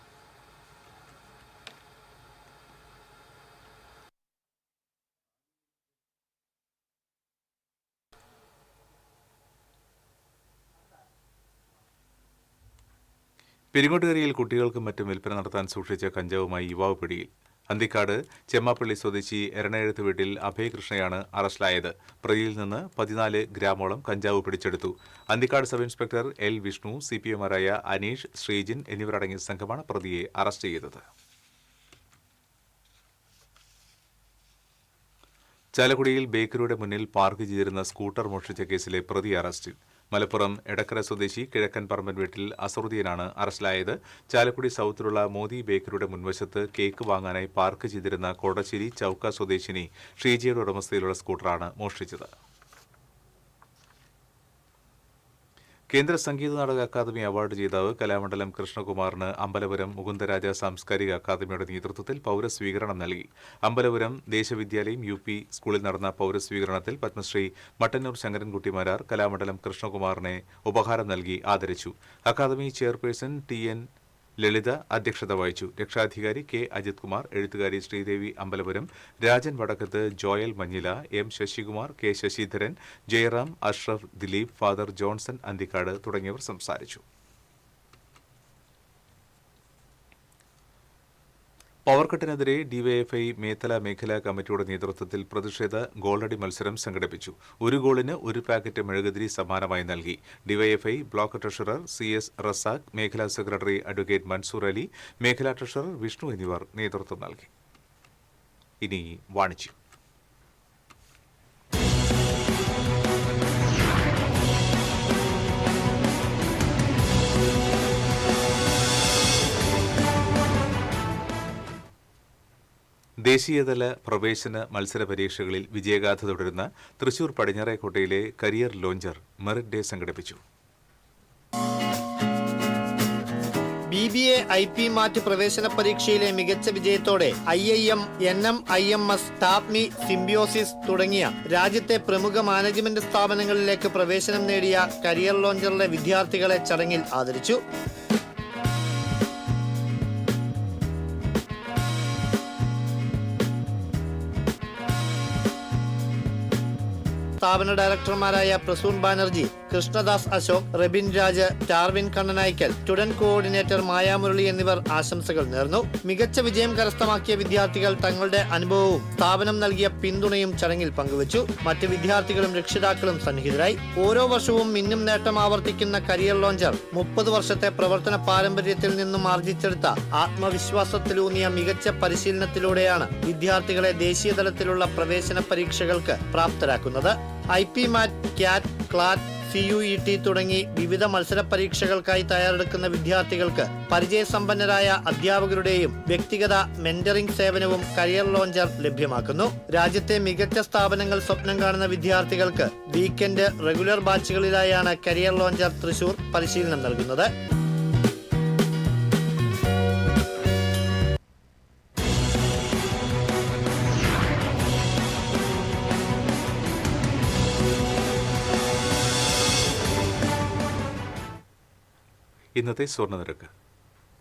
പെരിങ്ങോട്ടുകരയിൽ കുട്ടികൾക്കും മറ്റും വിൽപ്പന നടത്താൻ സൂക്ഷിച്ച കഞ്ചാവുമായി യുവാവ് പിടിയിൽ. അന്തിക്കാട് ചെമ്മാപ്പള്ളി സ്വദേശി എരണയെഴുത്ത് വീട്ടിൽ അഭയകൃഷ്ണയാണ് അറസ്റ്റിലായത്. പ്രതിയിൽ നിന്ന് 14 ഗ്രാമോളം കഞ്ചാവ് പിടിച്ചെടുത്തു. Anthikad sub inspector L Vishnu, CPOമാരായ അനീഷ്, ശ്രീജിൻ എന്നിവരടങ്ങിയ സംഘമാണ് പ്രതിയെ അറസ്റ്റ് ചെയ്തത്. ചാലക്കുടിയിൽ ബേക്കറിയുടെ മുന്നിൽ പാർക്ക് ചെയ്തിരുന്ന സ്കൂട്ടർ മോഷ്ടിച്ച കേസിലെ പ്രതി അറസ്റ്റിൽ. മലപ്പുറം എടക്കര സ്വദേശി കിഴക്കൻ പറമ്പൻ വീട്ടിൽ അസറുദ്ദീനാണ് അറസ്റ്റിലായത്. ചാലക്കുടി സൗത്തിലുള്ള മോദി ബേക്കറിയുടെ മുൻവശത്ത് കേക്ക് വാങ്ങാനായി പാർക്ക് ചെയ്തിരുന്ന കോടശ്ശേരി ചൌക്ക സ്വദേശിനി ഷീജയുടെ ഉടമസ്ഥയിലുള്ള സ്കൂട്ടറാണ് മോഷ്ടിച്ചത്. കേന്ദ്ര സംഗീത നാടക അക്കാദമി അവാർഡ് ജേതാവ് കലാമണ്ഡലം കൃഷ്ണകുമാറിന് അമ്പലപുരം മുകുന്ദരാജ സാംസ്കാരിക അക്കാദമിയുടെ നേതൃത്വത്തിൽ പൗരസ്വീകരണം നൽകി. അമ്പലപുരം ദേശവിദ്യാലയം UP സ്കൂളിൽ നടന്ന പൗരസ്വീകരണത്തിൽ പത്മശ്രീ മട്ടന്നൂർ ശങ്കരൻകുട്ടിമാരാർ കലാമണ്ഡലം കൃഷ്ണകുമാറിനെ ഉപഹാരം നൽകി ആദരിച്ചു. അക്കാദമി ചെയർപേഴ്സൺ TN ലളിത അധ്യക്ഷത വഹിച്ചു. രക്ഷാധികാരി K അജിത് കുമാർ, എഴുത്തുകാരി Sreedevi Ambalapuram, Rajan Vadakkath, Joel Manjila, M Sasikumar, K Sasidharan, Jayaram, Ashraf, Dileep, father Johnson Anthikkad തുടങ്ങിയവർ സംസാരിച്ചു. പവർകട്ടിനെതിരെ ഡിവൈഎഫ്ഐ മേത്തല മേഖലാ കമ്മിറ്റിയുടെ നേതൃത്വത്തിൽ പ്രതിഷേധ ഗോളടി മത്സരം സംഘടിപ്പിച്ചു. 1 ഗോളിന് 1 പാക്കറ്റ് മെഴുകുതിരി സമ്മാനമായി നൽകി. DYFI block treasurer CS Razak, മേഖലാ സെക്രട്ടറി അഡ്വക്കേറ്റ് മൻസൂർ അലി, മേഖലാ ട്രഷറർ വിഷ്ണു എന്നിവർ നേതൃത്വം നൽകി. ഇനി വാണിജ്യം. ദേശീയതല പ്രവേശന മത്സര പരീക്ഷകളിൽ വിജയഗാഥ തുടരുന്ന തൃശൂർ പടിഞ്ഞാറേക്കോട്ടയിലെ കരിയർ ലോഞ്ചർ മെറിറ്റ് ഡേ സംഘടിപ്പിച്ചു. BBA IP മാറ്റ് പ്രവേശന പരീക്ഷയിലെ മികച്ച വിജയത്തോടെ IIM, NM, IMS, TAPMI, Symbiosis തുടങ്ങിയ രാജ്യത്തെ പ്രമുഖ മാനേജ്മെന്റ് സ്ഥാപനങ്ങളിലേക്ക് പ്രവേശനം നേടിയ കരിയർ ലോഞ്ചറിലെ വിദ്യാർത്ഥികളെ ചടങ്ങിൽ ആദരിച്ചു. സ്ഥാപന ഡയറക്ടർമാരായ പ്രസൂൺ ബാനർജി, കൃഷ്ണദാസ് അശോക്, റെബിൻ രാജ്, ടാർവിൻ കണ്ണനായ്ക്കൽ, സ്റ്റുഡന്റ് കോർഡിനേറ്റർ മായാമുരളി എന്നിവർ ആശംസകൾ നേർന്നു. മികച്ച വിജയം കരസ്ഥമാക്കിയ വിദ്യാർത്ഥികൾ തങ്ങളുടെ അനുഭവവും സ്ഥാപനം നൽകിയ പിന്തുണയും ചടങ്ങിൽ പങ്കുവച്ചു. മറ്റ് വിദ്യാർത്ഥികളും രക്ഷിതാക്കളും സന്നിഹിതരായി. ഓരോ വർഷവും മിന്നും നേട്ടം ആവർത്തിക്കുന്ന കരിയർ ലോഞ്ചർ 30 വർഷത്തെ പ്രവർത്തന പാരമ്പര്യത്തിൽ നിന്നും ആർജിച്ചെടുത്ത ആത്മവിശ്വാസത്തിലൂന്നിയ മികച്ച പരിശീലനത്തിലൂടെയാണ് വിദ്യാർത്ഥികളെ ദേശീയ തലത്തിലുള്ള പ്രവേശന പരീക്ഷകൾക്ക് പ്രാപ്തരാക്കുന്നത്. IP മാറ്റ്, ക്യാറ്റ്, ക്ലാറ്റ്, CUET തുടങ്ങി വിവിധ മത്സര പരീക്ഷകൾക്കായി തയ്യാറെടുക്കുന്ന വിദ്യാർത്ഥികൾക്ക് പരിചയസമ്പന്നരായ അധ്യാപകരുടെയും വ്യക്തിഗത മെന്ററിംഗ് സേവനവും കരിയർ ലോഞ്ചർ ലഭ്യമാക്കുന്നു. രാജ്യത്തെ മികച്ച സ്ഥാപനങ്ങൾ സ്വപ്നം കാണുന്ന വിദ്യാർത്ഥികൾക്ക് വീക്കെൻഡ്, റെഗുലർ ബാച്ചുകളിലായാണ് കരിയർ ലോഞ്ചർ തൃശൂർ പരിശീലനം നൽകുന്നത്. ഇന്നത്തെ സ്വർണ്ണനിരക്ക്.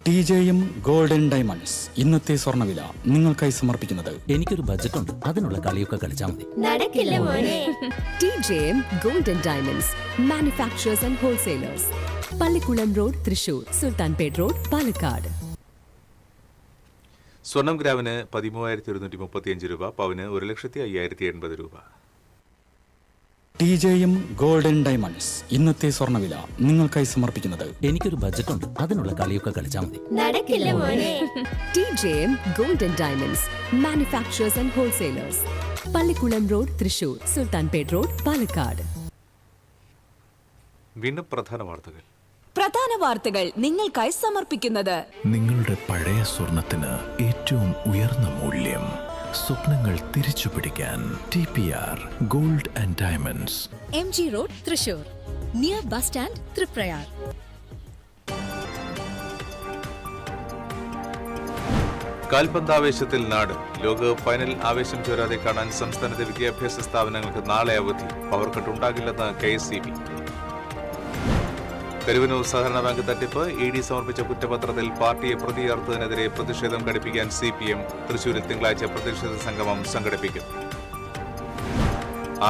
TJM ഗോൾഡൻ ഡയമണ്ട്സ് ഇന്നത്തെ സ്വർണ്ണവില നിങ്ങൾക്കായി സമർപ്പിക്കുന്നത്. എനിക്കൊരു ബജറ്റ് ഉണ്ട്, അതിനുള്ള കളിയൊക്കെ കളിച്ചാൽ മതി. നടക്കില്ല മോനെ. TJM golden diamonds manufacturers and wholesalers, Pallikkulam road, Thrissur, Sultanpet road, Palakkad. സ്വർണം ഗ്രാമിന് 13,135 രൂപ, പവന് 1,05,080 രൂപ. TJM ഗോൾഡൻ ഡയമണ്ട്സ് ഇന്നത്തെ സ്വർണ്ണവില നിങ്ങൾക്കായി സമർപ്പിക്കുന്നത് എനിക്കൊരു ബജറ്റുണ്ട് അതിനുള്ള കളിയൊക്കെ കളിച്ചാൽ മതി. നടക്കില്ല മോനെ. TJM Golden Diamonds, Manufacturers and Wholesalers. Pallikkulam road, Thrissur. Sultanpet road, Palakkad. വീണ്ടും പ്രധാന വാർത്തകൾ. പ്രധാന വാർത്തകൾ നിങ്ങൾക്കായി സമർപ്പിക്കുന്നത് നിങ്ങളുടെ പഴയ സ്വർണത്തിന് ഏറ്റവും ഉയർന്ന മൂല്യം. സ്വപ്നങ്ങൾ തിരിച്ചു പിടിക്കാൻ TPR gold and diamonds. MG road, Thrissur. Near bus stand, Triprayar. കാൽപന്താവേശത്തിൽ നാട്. ലോകകപ്പ് ഫൈനൽ ആവേശം ചോരാതെ കാണാൻ സംസ്ഥാനത്തെ വിദ്യാഭ്യാസ സ്ഥാപനങ്ങൾക്ക് നാളെ അവധി. പവർ കട്ട് ഉണ്ടാകില്ലെന്ന് KSEB. കരുവന്നൂർ സഹകരണ ബാങ്ക് തട്ടിപ്പ് ED സമർപ്പിച്ച കുറ്റപത്രത്തിൽ പാർട്ടിയെ പ്രതിയേർത്തതിനെതിരെ പ്രതിഷേധം ഘടിപ്പിക്കാൻ CPM തൃശൂരിൽ തിങ്കളാഴ്ച പ്രതിഷേധ സംഗമം സംഘടിപ്പിക്കും.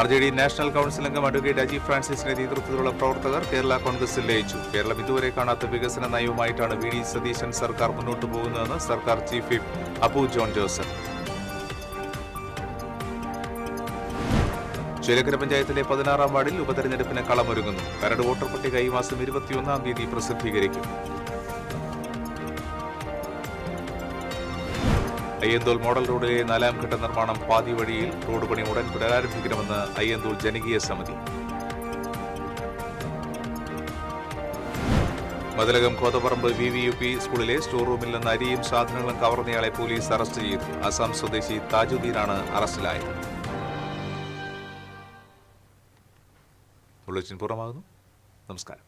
RJD നാഷണൽ കൗൺസിൽ അംഗം അഡ്വക്കേറ്റ് അജി ഫ്രാൻസിസിന്റെ നേതൃത്വത്തിലുള്ള പ്രവർത്തകർ കേരള കോൺഗ്രസിൽ ലയിച്ചു. കേരളം ഇതുവരെ കാണാത്ത വികസന നയവുമായിട്ടാണ് VD സതീശൻ സർക്കാർ മുന്നോട്ട് പോകുന്നതെന്ന് സർക്കാർ chief whip Abu John Joseph. Chelakkara പഞ്ചായത്തിലെ 16-ാം വാർഡിൽ ഉപതെരഞ്ഞെടുപ്പിന് കളമൊരുങ്ങുന്നു. കരട് വോട്ടർ പട്ടിക ഈ മാസം 21-ാം തീയതി പ്രസിദ്ധീകരിക്കും. അയ്യന്തോൾ മോഡൽ റോഡിലെ 4ാം ഘട്ട നിർമ്മാണം പാതി വഴിയിൽ. റോഡ് പണി ഉടൻ പുനരാരംഭിക്കണമെന്ന് അയ്യന്തോൾ ജനകീയ സമിതി. മതിലകം കോതപറമ്പ് VVUP സ്കൂളിലെ സ്റ്റോർ റൂമിൽ നിന്ന് അരിയും സാധനങ്ങളും കവർന്നയാളെ പോലീസ് അറസ്റ്റ് ചെയ്തു. അസം സ്വദേശി താജുദ്ദീനാണ് അറസ്റ്റിലായത്. ബുള്ളറ്റിൻ പൂർണ്ണമാകുന്നു. നമസ്കാരം.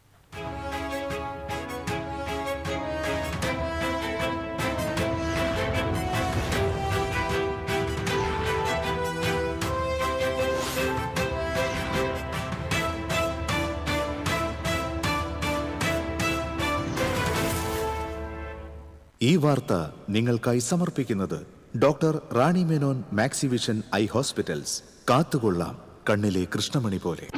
ഈ വാർത്ത നിങ്ങൾക്കായി സമർപ്പിക്കുന്നത് doctor Rani Menon Maxivision I hospitals. കാത്തുകൊള്ളാം കണ്ണിലെ കൃഷ്ണമണി പോലെ.